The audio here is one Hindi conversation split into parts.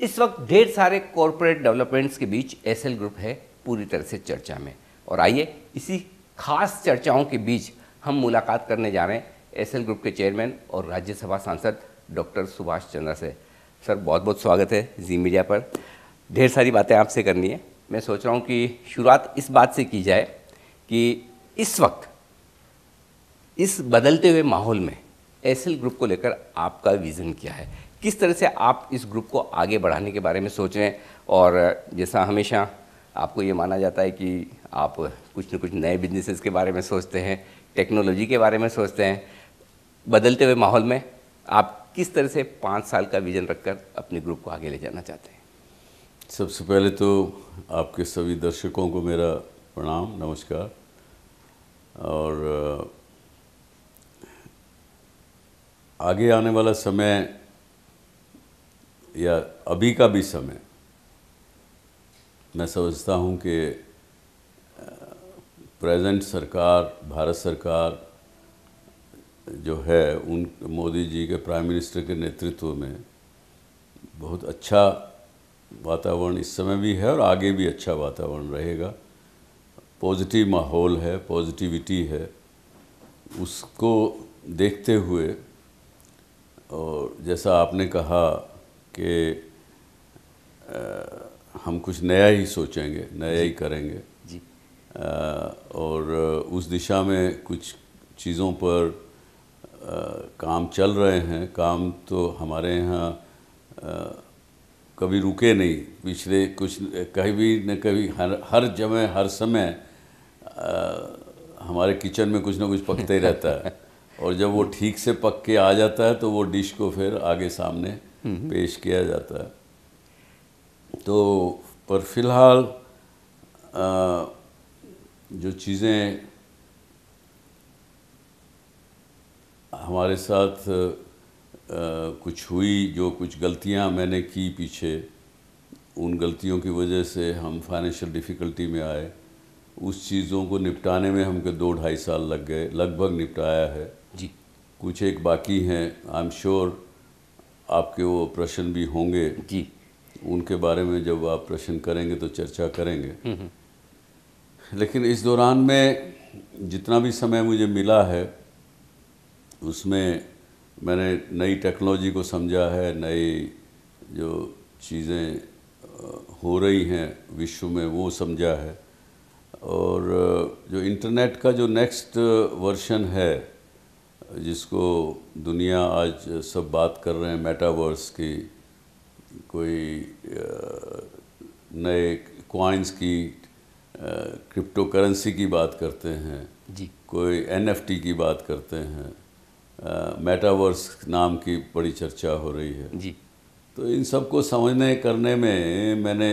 इस वक्त ढेर सारे कॉरपोरेट डेवलपमेंट्स के बीच एसएल ग्रुप है पूरी तरह से चर्चा में। और आइए इसी खास चर्चाओं के बीच हम मुलाकात करने जा रहे हैं एसएल ग्रुप के चेयरमैन और राज्यसभा सांसद डॉक्टर सुभाष चंद्रा से। सर बहुत बहुत स्वागत है जी मीडिया पर। ढेर सारी बातें आपसे करनी है। मैं सोच रहा हूँ कि शुरुआत इस बात से की जाए कि इस वक्त इस बदलते हुए माहौल में एसएल ग्रुप को लेकर आपका विज़न क्या है, किस तरह से आप इस ग्रुप को आगे बढ़ाने के बारे में सोच रहे हैं। और जैसा हमेशा आपको ये माना जाता है कि आप कुछ न कुछ नए बिजनेसेस के बारे में सोचते हैं, टेक्नोलॉजी के बारे में सोचते हैं, बदलते हुए माहौल में आप किस तरह से 5 साल का विज़न रखकर अपने ग्रुप को आगे ले जाना चाहते हैं? सबसे पहले तो आपके सभी दर्शकों को मेरा प्रणाम, नमस्कार। और आगे आने वाला समय या अभी का भी समय मैं समझता हूँ कि प्रेजेंट सरकार, भारत सरकार जो है, उन मोदी जी के प्राइम मिनिस्टर के नेतृत्व में बहुत अच्छा वातावरण इस समय भी है और आगे भी अच्छा वातावरण रहेगा। पॉजिटिव माहौल है, पॉजिटिविटी है। उसको देखते हुए और जैसा आपने कहा कि हम कुछ नया ही सोचेंगे, नया ही करेंगे जी। और उस दिशा में कुछ चीज़ों पर काम चल रहे हैं। काम तो हमारे यहाँ कभी रुके नहीं, पिछले कुछ कभी न कभी हर जगह हर समय हमारे किचन में कुछ ना कुछ पकते ही रहता है। और जब वो ठीक से पक के आ जाता है तो वो डिश को फिर आगे सामने पेश किया जाता है। तो पर फिलहाल जो चीज़ें हमारे साथ कुछ हुई, जो कुछ गलतियां मैंने की पीछे, उन गलतियों की वजह से हम फाइनेंशियल डिफ़िकल्टी में आए। उस चीज़ों को निपटाने में हमको 2-2.5 साल लग गए, लगभग निपटाया है जी। कुछ एक बाकी हैं। आई एम श्योर आपके वो प्रश्न भी होंगे जी। उनके बारे में जब आप प्रश्न करेंगे तो चर्चा करेंगे। लेकिन इस दौरान में जितना भी समय मुझे मिला है उसमें मैंने नई टेक्नोलॉजी को समझा है, नई जो चीज़ें हो रही हैं विश्व में वो समझा है। और जो इंटरनेट का जो नेक्स्ट वर्जन है जिसको दुनिया आज सब बात कर रहे हैं, मेटावर्स की, कोई नए कॉइन्स की, क्रिप्टो करेंसी की बात करते हैं जी। कोई एनएफटी की बात करते हैं, मेटावर्स नाम की बड़ी चर्चा हो रही है जी। तो इन सब को समझने करने में मैंने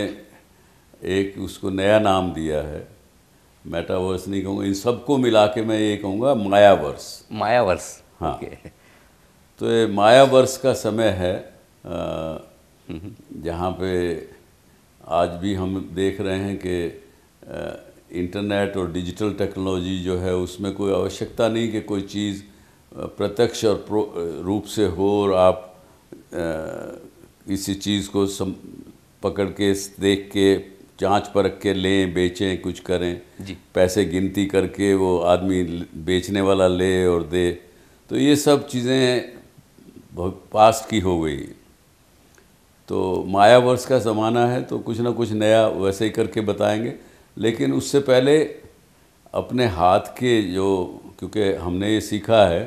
एक उसको नया नाम दिया है। मेटावर्स नहीं कहूँगा, इन सबको मिला के मैं ये कहूँगा मायावर्स। मायावर्स, हाँ। ओके। तो ये मायावर्स का समय है जहाँ पे आज भी हम देख रहे हैं कि इंटरनेट और डिजिटल टेक्नोलॉजी जो है उसमें कोई आवश्यकता नहीं कि कोई चीज़ प्रत्यक्ष और रूप से हो और आप किसी चीज़ को पकड़ के देख के जांच परख के लें, बेचें, कुछ करें जी। पैसे गिनती करके वो आदमी बेचने वाला ले और दे। तो ये सब चीज़ें बहुत पास्ट की हो गई। तो मायावर्स का ज़माना है तो कुछ ना कुछ नया वैसे ही करके बताएंगे। लेकिन उससे पहले अपने हाथ के जो, क्योंकि हमने ये सीखा है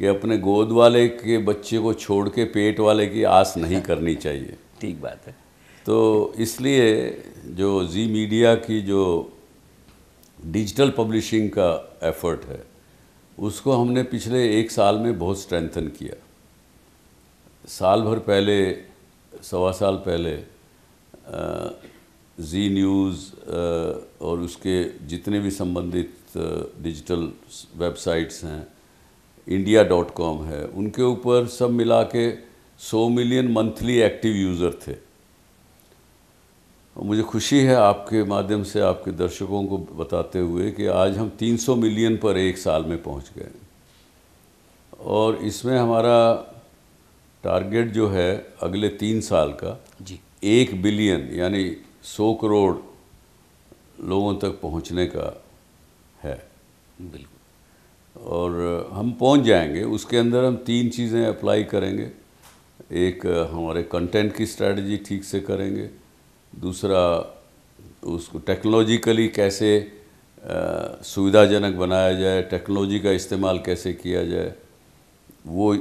कि अपने गोद वाले के बच्चे को छोड़ के पेट वाले की आस नहीं करनी चाहिए। ठीक बात है। तो इसलिए जो जी मीडिया की जो डिजिटल पब्लिशिंग का एफर्ट है उसको हमने पिछले 1 साल में बहुत स्ट्रेंथन किया। साल भर पहले, 1.25 साल पहले जी न्यूज़ और उसके जितने भी संबंधित डिजिटल वेबसाइट्स हैं, india.com है, उनके ऊपर सब मिला के 100 मिलियन मंथली एक्टिव यूज़र थे। और मुझे खुशी है आपके माध्यम से आपके दर्शकों को बताते हुए कि आज हम 300 मिलियन पर 1 साल में पहुंच गए। और इसमें हमारा टारगेट जो है अगले 3 साल का जी 1 बिलियन यानी 100 करोड़ लोगों तक पहुंचने का है। बिल्कुल। और हम पहुंच जाएंगे। उसके अंदर हम 3 चीज़ें अप्लाई करेंगे। एक, हमारे कंटेंट की स्ट्रेटजी ठीक से करेंगे। दूसरा, उसको टेक्नोलॉजिकली कैसे सुविधाजनक बनाया जाए, टेक्नोलॉजी का इस्तेमाल कैसे किया जाए, वो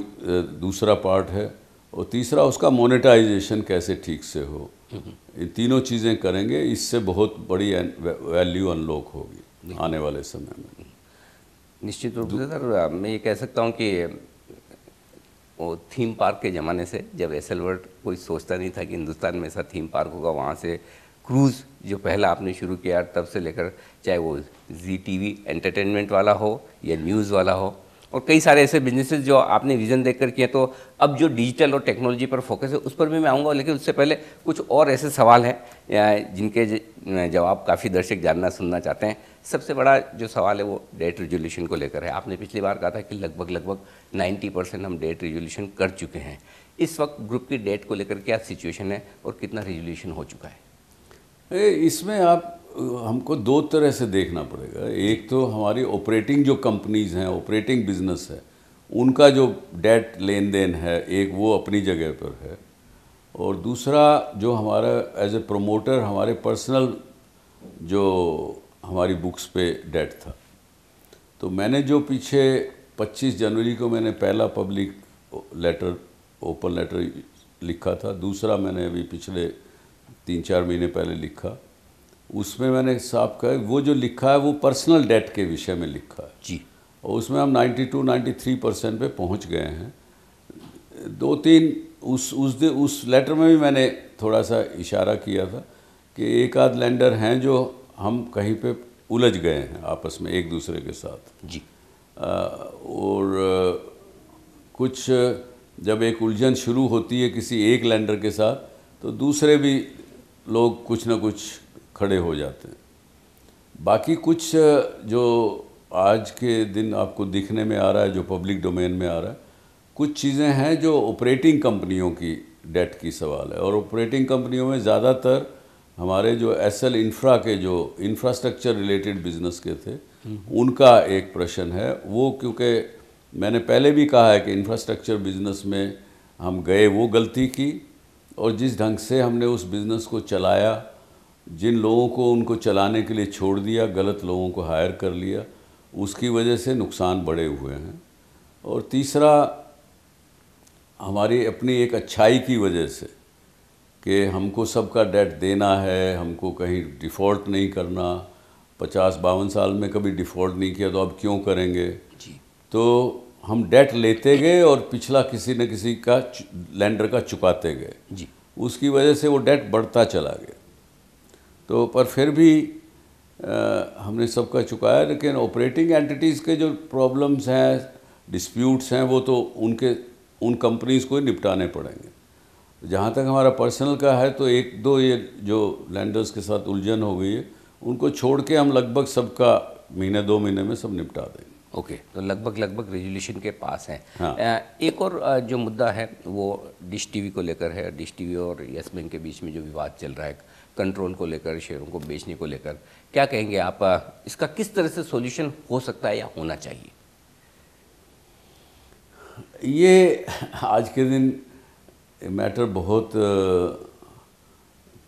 दूसरा पार्ट है। और तीसरा, उसका मोनेटाइजेशन कैसे ठीक से हो। ये तीनों चीज़ें करेंगे। इससे बहुत बड़ी वैल्यू अनलॉक होगी आने वाले समय में। निश्चित रूप से सर, मैं ये कह सकता हूँ कि वो थीम पार्क के ज़माने से, जब एसएल वर्ल्ड कोई सोचता नहीं था कि हिंदुस्तान में ऐसा थीम पार्क होगा, वहाँ से क्रूज़ जो पहला आपने शुरू किया, तब से लेकर चाहे वो जी टीवी एंटरटेनमेंट वाला हो या न्यूज़ वाला हो, और कई सारे ऐसे बिजनेसेस जो आपने विज़न देखकर किए। तो अब जो डिजिटल और टेक्नोलॉजी पर फोकस है, उस पर भी मैं आऊँगा, लेकिन उससे पहले कुछ और ऐसे सवाल हैं जिनके जवाब काफ़ी दर्शक जानना सुनना चाहते हैं। सबसे बड़ा जो सवाल है वो डेट रिजोल्यूशन को लेकर है। आपने पिछली बार कहा था कि लगभग 90% हम डेट रिजोल्यूशन कर चुके हैं। इस वक्त ग्रुप की डेट को लेकर क्या सिचुएशन है और कितना रिजोल्यूशन हो चुका है? इसमें हमको 2 तरह से देखना पड़ेगा। एक तो हमारी ऑपरेटिंग जो कंपनीज़ हैं, ऑपरेटिंग बिजनेस है, उनका जो डेट लेन देन है, एक वो अपनी जगह पर है। और दूसरा, जो हमारा एज ए प्रोमोटर हमारे पर्सनल जो हमारी बुक्स पे डेट था। तो मैंने जो पीछे 25 जनवरी को मैंने पहला पब्लिक लेटर, ओपन लेटर लिखा था, दूसरा मैंने अभी पिछले 3-4 महीने पहले लिखा। उसमें मैंने साफ कहा, वो जो लिखा है वो पर्सनल डेट के विषय में लिखा है जी। और उसमें हम 92-93% पे पहुंच गए हैं। 2-3 उस लेटर में भी मैंने थोड़ा सा इशारा किया था कि एक आध लैंडर हैं जो हम कहीं पे उलझ गए हैं आपस में एक दूसरे के साथ जी। और कुछ जब एक उलझन शुरू होती है किसी एक लैंडर के साथ, तो दूसरे भी लोग कुछ ना कुछ खड़े हो जाते हैं। बाकी कुछ जो आज के दिन आपको दिखने में आ रहा है, जो पब्लिक डोमेन में आ रहा है, कुछ चीज़ें हैं जो ऑपरेटिंग कंपनियों की डेट की सवाल है। और ऑपरेटिंग कंपनियों में ज़्यादातर हमारे जो एसएल इंफ्रा के जो इंफ्रास्ट्रक्चर रिलेटेड बिजनेस के थे, उनका एक प्रश्न है। वो क्योंकि मैंने पहले भी कहा है कि इंफ्रास्ट्रक्चर बिजनेस में हम गए, वो गलती की, और जिस ढंग से हमने उस बिज़नेस को चलाया, जिन लोगों को उनको चलाने के लिए छोड़ दिया, गलत लोगों को हायर कर लिया, उसकी वजह से नुकसान बढ़े हुए हैं। और तीसरा, हमारी अपनी एक अच्छाई की वजह से कि हमको सबका डेट देना है, हमको कहीं डिफ़ॉल्ट नहीं करना, 50-52 साल में कभी डिफ़ॉल्ट नहीं किया, तो अब क्यों करेंगे जी। तो हम डेट लेते गए और पिछला किसी न किसी का लैंडर का चुकाते गए जी। उसकी वजह से वो डेट बढ़ता चला गया। तो पर फिर भी हमने सबका चुकाया, लेकिन ऑपरेटिंग एंटिटीज़ के जो प्रॉब्लम्स हैं, डिस्प्यूट्स हैं, वो तो उन कंपनीज़ को ही निपटाने पड़ेंगे। जहाँ तक हमारा पर्सनल का है, तो 1-2 ये जो लैंडर्स के साथ उलझन हो गई है, उनको छोड़ के हम लगभग सबका महीने 2 महीने में सब निपटा देंगे। ओके, तो लगभग रेजोल्यूशन के पास हैं। हाँ। एक और जो मुद्दा है वो डिश टीवी को लेकर है। डिश टीवी और यस बैंक के बीच में जो विवाद चल रहा है, कंट्रोल को लेकर, शेयरों को बेचने को लेकर, क्या कहेंगे आप? इसका किस तरह से सॉल्यूशन हो सकता है या होना चाहिए? ये आज के दिन मैटर बहुत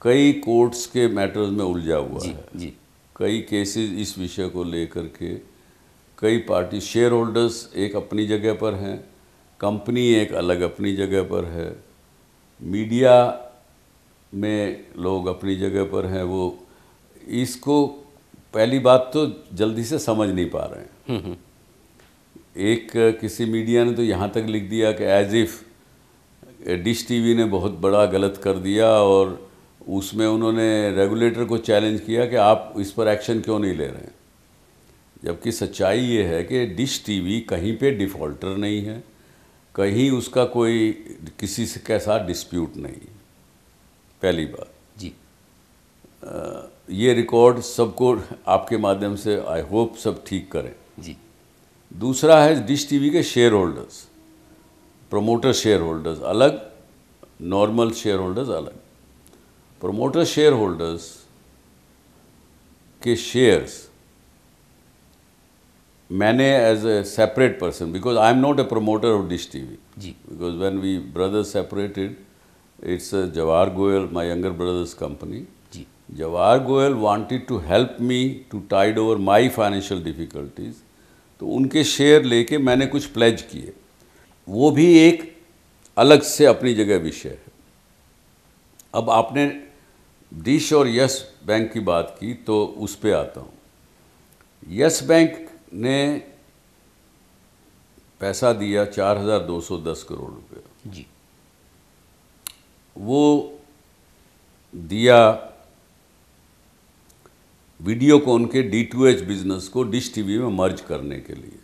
कई कोर्ट्स के मैटर्स में उलझा हुआ जी, है। जी। कई केसेस इस विषय को लेकर के, कई पार्टी शेयर होल्डर्स एक अपनी जगह पर हैं, कंपनी एक अलग अपनी जगह पर है, मीडिया में लोग अपनी जगह पर हैं। वो इसको पहली बात तो जल्दी से समझ नहीं पा रहे हैं। एक किसी मीडिया ने तो यहाँ तक लिख दिया कि एज इफ़ डिश टीवी ने बहुत बड़ा गलत कर दिया, और उसमें उन्होंने रेगुलेटर को चैलेंज किया कि आप इस पर एक्शन क्यों नहीं ले रहे हैं। जबकि सच्चाई ये है कि डिश टीवी कहीं पे डिफ़ॉल्टर नहीं है, कहीं उसका कोई किसी से के साथ डिस्प्यूट नहीं। पहली बात जी। ये रिकॉर्ड सबको आपके माध्यम से आई होप सब ठीक करें। जी। दूसरा है डिश टीवी के share holders, promoter share holders अलग, नॉर्मल शेयर होल्डर्स अलग। प्रमोटर शेयर होल्डर्स के शेयर्स मैंने as a separate person, because I am not a promoter of dish TV, जी, because when we brothers separated, it's Jawahar Goyal, my younger brother's company. जी, Jawahar Goyal wanted to help me to tide over my financial difficulties. तो उनके शेयर लेके मैंने कुछ प्लेज किए, वो भी एक अलग से अपनी जगह विषय है। अब आपने डिश और यस बैंक की बात की तो उस पे आता हूँ। यस बैंक ने पैसा दिया 4,210 करोड़ रुपये, जी, वो दिया वीडियोकॉन के D2H बिजनेस को डिश टीवी में मर्ज करने के लिए,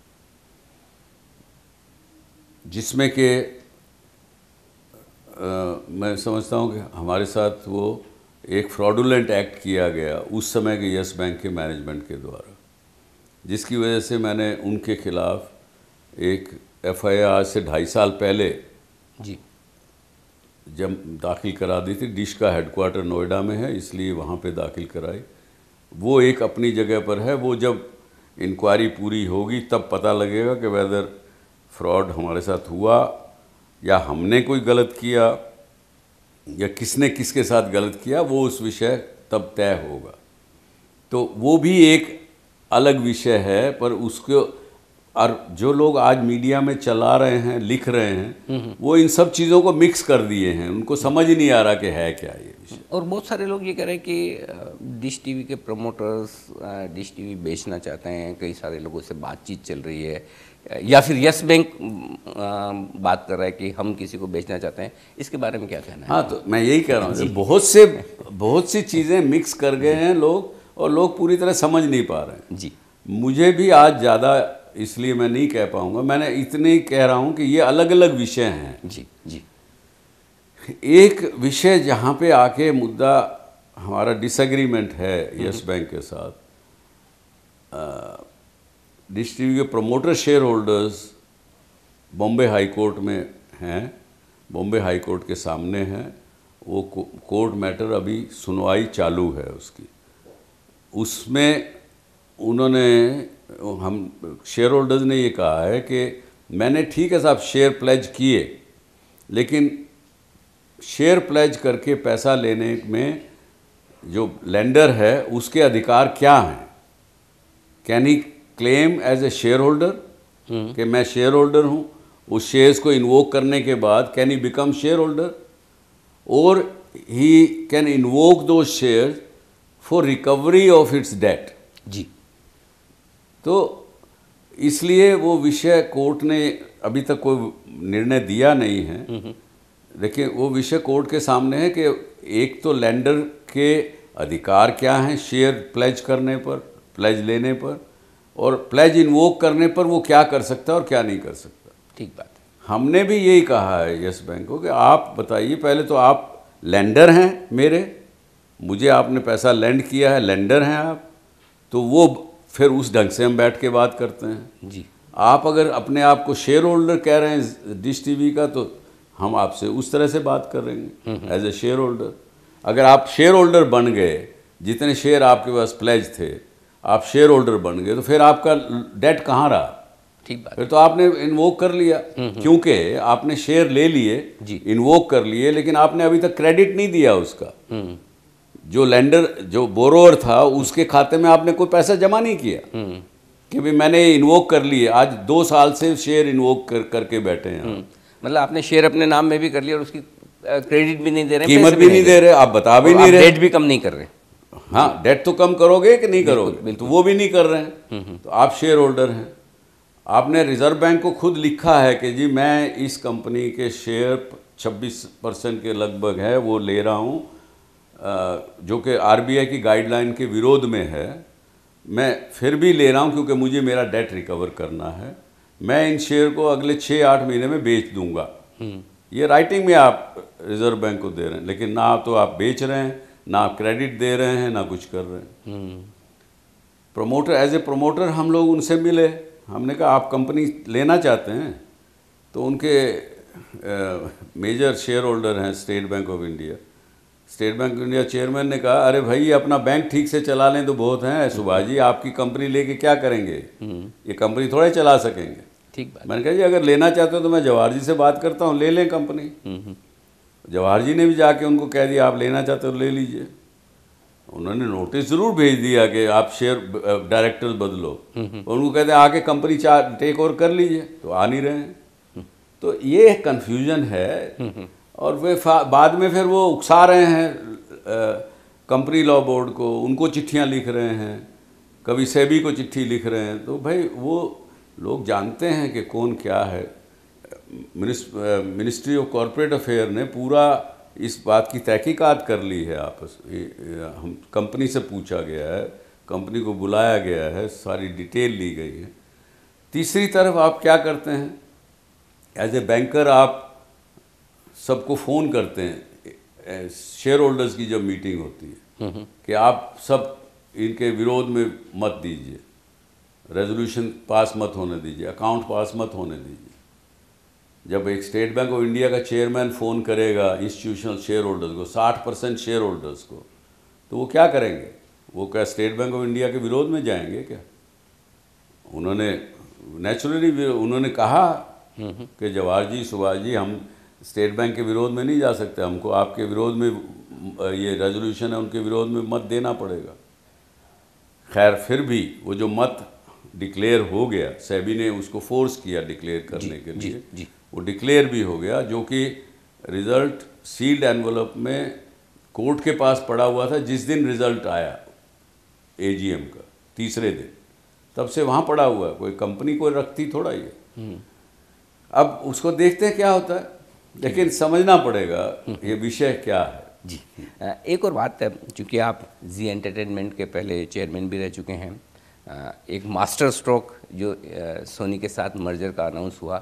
जिसमें कि मैं समझता हूँ कि हमारे साथ वो एक फ्रॉडुलेंट एक्ट किया गया उस समय के यस बैंक के मैनेजमेंट के द्वारा, जिसकी वजह से मैंने उनके खिलाफ एक FIR आज से 2.5 साल पहले जी, जब दाखिल करा दी थी। डिश का हेडक्वार्टर नोएडा में है, इसलिए वहाँ पे दाखिल कराई। वो एक अपनी जगह पर है, वो जब इंक्वायरी पूरी होगी तब पता लगेगा कि वेदर फ्रॉड हमारे साथ हुआ या हमने कोई गलत किया या किसने किसके साथ गलत किया, वो उस विषय तब तय होगा। तो वो भी एक अलग विषय है, पर उसको और जो लोग आज मीडिया में चला रहे हैं, लिख रहे हैं, वो इन सब चीज़ों को मिक्स कर दिए हैं, उनको समझ ही नहीं आ रहा कि है क्या ये विषय। और बहुत सारे लोग ये कह रहे हैं कि डिश टीवी के प्रमोटर्स डिश टीवी बेचना चाहते हैं, कई सारे लोगों से बातचीत चल रही है, या फिर यस बैंक बात कर रहा है कि हम किसी को बेचना चाहते हैं। इसके बारे में क्या कहना है? हाँ, तो मैं यही कह रहा हूँ, बहुत सी चीज़ें मिक्स कर गए हैं लोग, और लोग पूरी तरह समझ नहीं पा रहे हैं। जी, मुझे भी आज ज़्यादा इसलिए मैं नहीं कह पाऊँगा, मैंने इतने ही कह रहा हूँ कि ये अलग अलग विषय हैं। जी, जी, एक विषय जहाँ पे आके मुद्दा हमारा डिसएग्रीमेंट है यस बैंक के साथ, डिश टीवी के promoter share holders Bombay high court में हैं, बॉम्बे हाई कोर्ट के सामने हैं। वो कोर्ट मैटर अभी सुनवाई चालू है उसकी। उसमें उन्होंने, हम शेयर होल्डर्स ने ये कहा है कि मैंने ठीक है साहब शेयर प्लेज किए, लेकिन शेयर प्लेज करके पैसा लेने में जो लेंडर है उसके अधिकार क्या हैं? Can he claim as a share holder कि मैं शेयर होल्डर हूँ, उस शेयर्स को इन्वोक करने के बाद can he become share holder, और he can invoke the shares for recovery of its debt. जी, तो इसलिए वो विषय कोर्ट ने अभी तक कोई निर्णय दिया नहीं है। देखिए, वो विषय कोर्ट के सामने है कि एक तो लेंडर के अधिकार क्या हैं शेयर प्लेज करने पर, प्लेज लेने पर, और प्लेज इन्वोक करने पर वो क्या कर सकता है और क्या नहीं कर सकता। ठीक बात है। हमने भी यही कहा है यस बैंक को कि आप बताइए, पहले तो आप लेंडर हैं मेरे, मुझे आपने पैसा लेंड किया है, लेंडर हैं आप, तो वो फिर उस ढंग से हम बैठ के बात करते हैं। जी, आप अगर अपने आप को शेयर होल्डर कह रहे हैं डिश टीवी का, तो हम आपसे उस तरह से बात करेंगे एज ए शेयर होल्डर। अगर आप शेयर होल्डर बन गए, जितने शेयर आपके पास प्लेज थे, आप शेयर होल्डर बन गए, तो फिर आपका डेट कहाँ रहा? ठीक बात। फिर तो आपने इन्वोक कर लिया, क्योंकि आपने शेयर ले लिए, इन्वोक कर लिए, लेकिन आपने अभी तक क्रेडिट नहीं दिया उसका। जो लेंडर, जो बोरोअर था, उसके खाते में आपने कोई पैसा जमा नहीं किया कि भाई मैंने इन्वोक कर लिए। आज 2 साल से शेयर इन्वोक करके बैठे हैं। मतलब आपने शेयर अपने नाम में भी कर लिया और उसकी क्रेडिट भी नहीं दे रहे, कीमत भी नहीं दे रहे, आप बता भी नहीं रहे, डेट भी कम नहीं कर रहे। हाँ, डेट तो कम करोगे कि नहीं करोगे, तो वो भी नहीं कर रहे हैं। तो आप शेयर होल्डर हैं। आपने रिजर्व बैंक को खुद लिखा है कि जी मैं इस कंपनी के शेयर 26% के लगभग है वो ले रहा हूँ, जो कि RBI की गाइडलाइन के विरोध में है। मैं फिर भी ले रहा हूँ क्योंकि मुझे मेरा डेट रिकवर करना है। मैं इन शेयर को अगले 6-8 महीने में बेच दूंगा। ये राइटिंग में आप रिजर्व बैंक को दे रहे हैं, लेकिन ना तो आप बेच रहे हैं, ना आप क्रेडिट दे रहे हैं, ना कुछ कर रहे हैं। प्रमोटर, एज ए प्रमोटर हम लोग उनसे मिले, हमने कहा आप कंपनी लेना चाहते हैं? तो उनके मेजर शेयर होल्डर हैं state bank of India, state bank of India chairman ने कहा, अरे भाई ये अपना बैंक ठीक से चला लें तो बहुत हैं, सुभाष जी आपकी कंपनी लेके क्या करेंगे, ये कंपनी थोड़े चला सकेंगे। ठीक बात। मैंने कहा जी अगर लेना चाहते हो तो मैं जवाहर जी से बात करता हूँ, ले लें कंपनी। जवाहर जी ने भी जाके उनको कह दिया आप लेना चाहते हो ले लीजिए। उन्होंने नोटिस ज़रूर भेज दिया कि आप शेयर डायरेक्टर्स बदलो, और उनको कहते हैं आके कंपनी टेक ओवर कर लीजिए, तो आ नहीं रहे हैं। तो ये कन्फ्यूजन है। और वे बाद में फिर वो उकसा रहे हैं कंपनी लॉ बोर्ड को, उनको चिट्ठियां लिख रहे हैं, कभी सेबी को चिट्ठी लिख रहे हैं। तो भाई वो लोग जानते हैं कि कौन क्या है। मिनिस्ट्री ऑफ कॉरपोरेट अफेयर ने पूरा इस बात की तहकीकात कर ली है। हम कंपनी से पूछा गया है, कंपनी को बुलाया गया है, सारी डिटेल ली गई है। तीसरी तरफ आप क्या करते हैं, एज ए बैंकर आप सबको फ़ोन करते हैं शेयर होल्डर्स की जब मीटिंग होती है कि आप सब इनके विरोध में मत दीजिए, रेजोल्यूशन पास मत होने दीजिए, अकाउंट पास मत होने दीजिए। जब एक स्टेट बैंक ऑफ इंडिया का चेयरमैन फ़ोन करेगा इंस्टीट्यूशनल शेयर होल्डर्स को, 60% शेयर होल्डर्स को, तो वो क्या करेंगे? वो क्या स्टेट बैंक ऑफ इंडिया के विरोध में जाएंगे क्या? उन्होंने नेचुरली उन्होंने कहा कि जवाहर जी, सुभाष जी, हम स्टेट बैंक के विरोध में नहीं जा सकते, हमको आपके विरोध में ये रेजोल्यूशन है उनके विरोध में मत देना पड़ेगा। खैर फिर भी वो जो मत डिक्लेयर हो गया, सेबी ने उसको फोर्स किया डिक्लेयर करने के लिए, वो डिक्लेयर भी हो गया, जो कि रिज़ल्ट सील्ड एनवलप में कोर्ट के पास पड़ा हुआ था। जिस दिन रिज़ल्ट आया एजीएम का, तीसरे दिन, तब से वहाँ पड़ा हुआ है, कोई कंपनी कोई रखती थोड़ा ये। अब उसको देखते हैं क्या होता है, लेकिन समझना पड़ेगा ये विषय क्या है। जी, एक और बात है, चूँकि आप जी एंटरटेनमेंट के पहले चेयरमैन भी रह चुके हैं, एक मास्टर स्ट्रोक जो सोनी के साथ मर्जर का अनाउंस हुआ,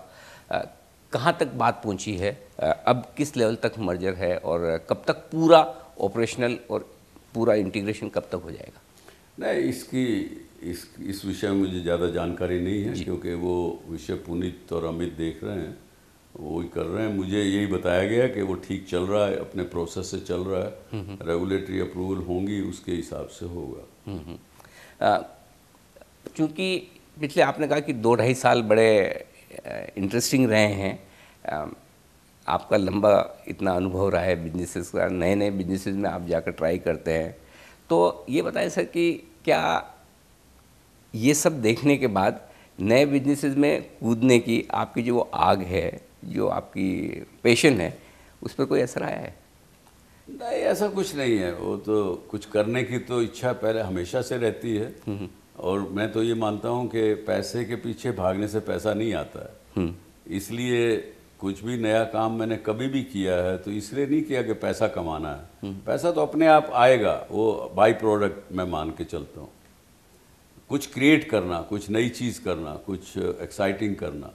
कहाँ तक बात पहुँची है, अब किस लेवल तक मर्जर है, और कब तक पूरा ऑपरेशनल और पूरा इंटीग्रेशन कब तक हो जाएगा? नहीं, इस विषय में मुझे ज़्यादा जानकारी नहीं है, क्योंकि वो विषय पुनीत और अमित देख रहे हैं, वो ही कर रहे हैं। मुझे यही बताया गया कि वो ठीक चल रहा है, अपने प्रोसेस से चल रहा है, रेगुलेटरी अप्रूवल होंगी उसके हिसाब से होगा। चूँकि पिछले आपने कहा कि 2-2.5 साल बड़े इंटरेस्टिंग रहे हैं, आपका लंबा इतना अनुभव रहा है बिजनेसेस का, नए नए बिजनेसेस में आप जाकर ट्राई करते हैं, तो ये बताएं सर कि क्या ये सब देखने के बाद नए बिजनेसेस में कूदने की आपकी जो वो आग है, जो आपकी पैशन है, उस पर कोई असर आया है? नहीं, ऐसा कुछ नहीं है। वो तो कुछ करने की तो इच्छा पहले हमेशा से रहती है, और मैं तो ये मानता हूँ कि पैसे के पीछे भागने से पैसा नहीं आता है। इसलिए कुछ भी नया काम मैंने कभी भी किया है तो इसलिए नहीं किया कि पैसा कमाना है। पैसा तो अपने आप आएगा, वो बाई प्रोडक्ट मैं मान के चलता हूँ। कुछ क्रिएट करना, कुछ नई चीज़ करना, कुछ एक्साइटिंग करना,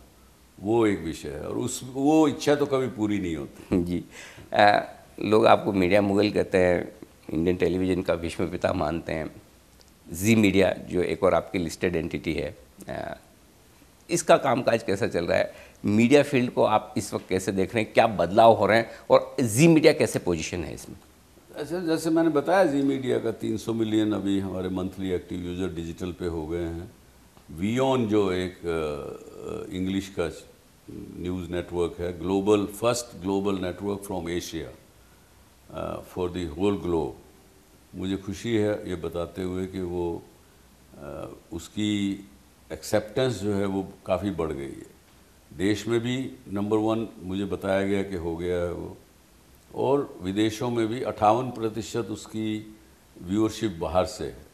वो एक विषय है, और वो इच्छा तो कभी पूरी नहीं होती। जी, लोग आपको मीडिया मुगल कहते हैं, इंडियन टेलीविज़न का विश्व पिता मानते हैं। जी मीडिया जो एक और आपकी लिस्टेड एंटिटी है, इसका कामकाज कैसा चल रहा है? मीडिया फील्ड को आप इस वक्त कैसे देख रहे हैं, क्या बदलाव हो रहे हैं, और जी मीडिया कैसे पोजीशन है इसमें? अच्छा, जैसे मैंने बताया, जी मीडिया का 300 मिलियन अभी हमारे मंथली एक्टिव यूज़र डिजिटल पे हो गए हैं। वीऑन जो एक इंग्लिश का न्यूज़ नेटवर्क है, first global network from Asia for the whole globe, मुझे खुशी है ये बताते हुए कि वो उसकी एक्सेप्टेंस जो है वो काफ़ी बढ़ गई है। देश में भी नंबर 1 मुझे बताया गया कि हो गया है वो, और विदेशों में भी 58% उसकी व्यूअरशिप बाहर से है।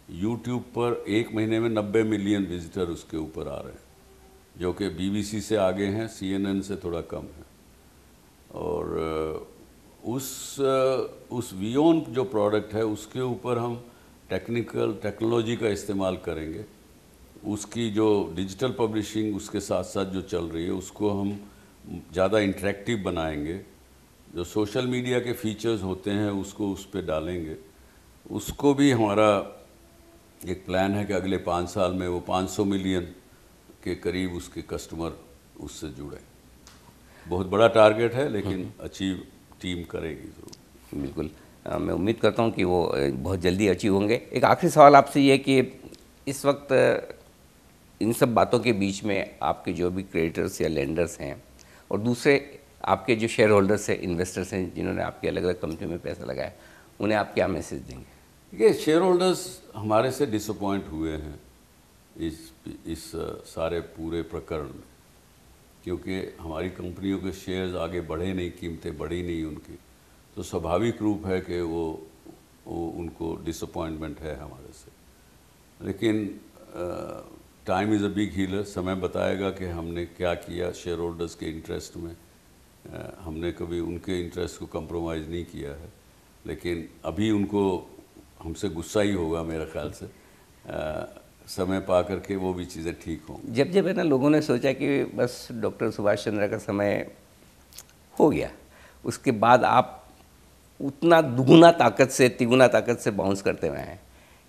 यूट्यूब पर एक महीने में 90 मिलियन विजिटर उसके ऊपर आ रहे हैं, जो कि बीबीसी से आगे हैं, CNN से थोड़ा कम है। और उस वीओन जो प्रोडक्ट है उसके ऊपर हम टेक्नोलॉजी का इस्तेमाल करेंगे। उसकी जो डिजिटल पब्लिशिंग उसके साथ साथ जो चल रही है उसको हम ज़्यादा इंटरेक्टिव बनाएंगे। जो सोशल मीडिया के फीचर्स होते हैं उसको उस पर डालेंगे। उसको भी हमारा एक प्लान है कि अगले 5 साल में वो 500 मिलियन के करीब उसके कस्टमर उससे जुड़े। बहुत बड़ा टारगेट है, लेकिन अचीव टीम करेगी ज़रूर। बिल्कुल, मैं उम्मीद करता हूँ कि वो बहुत जल्दी अचीव होंगे। एक आखिरी सवाल आपसे ये कि इस वक्त इन सब बातों के बीच में आपके जो भी क्रेडिटर्स या लेंडर्स हैं और दूसरे आपके जो शेयर होल्डर्स हैं, इन्वेस्टर्स हैं, जिन्होंने आपकी अलग अलग कंपनी में पैसा लगाया, उन्हें आप क्या मैसेज देंगे? देखिए, शेयर होल्डर्स हमारे से डिसअपॉइंट हुए हैं इस सारे पूरे प्रकरण में, क्योंकि हमारी कंपनियों के शेयर्स आगे बढ़े नहीं, कीमतें बढ़ी नहीं उनकी, तो स्वाभाविक रूप है कि वो उनको डिसअपॉइंटमेंट है हमारे से। लेकिन time is a big healer. समय बताएगा कि हमने क्या किया शेयर होल्डर्स के इंटरेस्ट में। हमने कभी उनके इंटरेस्ट को कंप्रोमाइज़ नहीं किया है, लेकिन अभी उनको हमसे गुस्सा ही होगा मेरे ख्याल से। समय पा करके वो भी चीज़ें ठीक होंगी। जब जब है ना लोगों ने सोचा कि बस डॉक्टर सुभाष चंद्रा का समय हो गया, उसके बाद आप उतना दुगुना ताकत से तिगुना ताकत से बाउंस करते हुए हैं।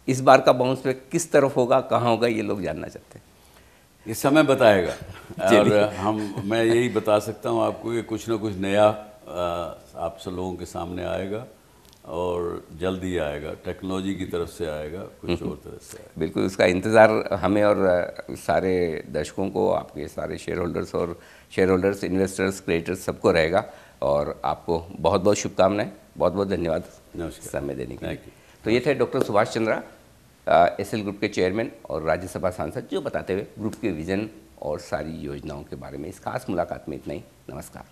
इस बार का बाउंस पे किस तरफ होगा, कहाँ होगा, ये लोग जानना चाहते हैं। ये समय बताएगा। और मैं यही बता सकता हूँ आपको कि कुछ ना कुछ नया आप सब लोगों के सामने आएगा और जल्दी आएगा। टेक्नोलॉजी की तरफ से आएगा, कुछ और तरफ से आएगा। बिल्कुल, उसका इंतज़ार हमें और सारे दर्शकों को, आपके सारे शेयर होल्डर्स, इन्वेस्टर्स, क्रिएटर्स सबको रहेगा। और आपको बहुत बहुत शुभकामनाएं, बहुत बहुत धन्यवाद समय देने के लिए। तो ये थे doctor Subhash Chandra, SL group के चेयरमैन और राज्यसभा सांसद, जो बताते हुए ग्रुप के विज़न और सारी योजनाओं के बारे में। इस खास मुलाकात में इतना ही। नमस्कार।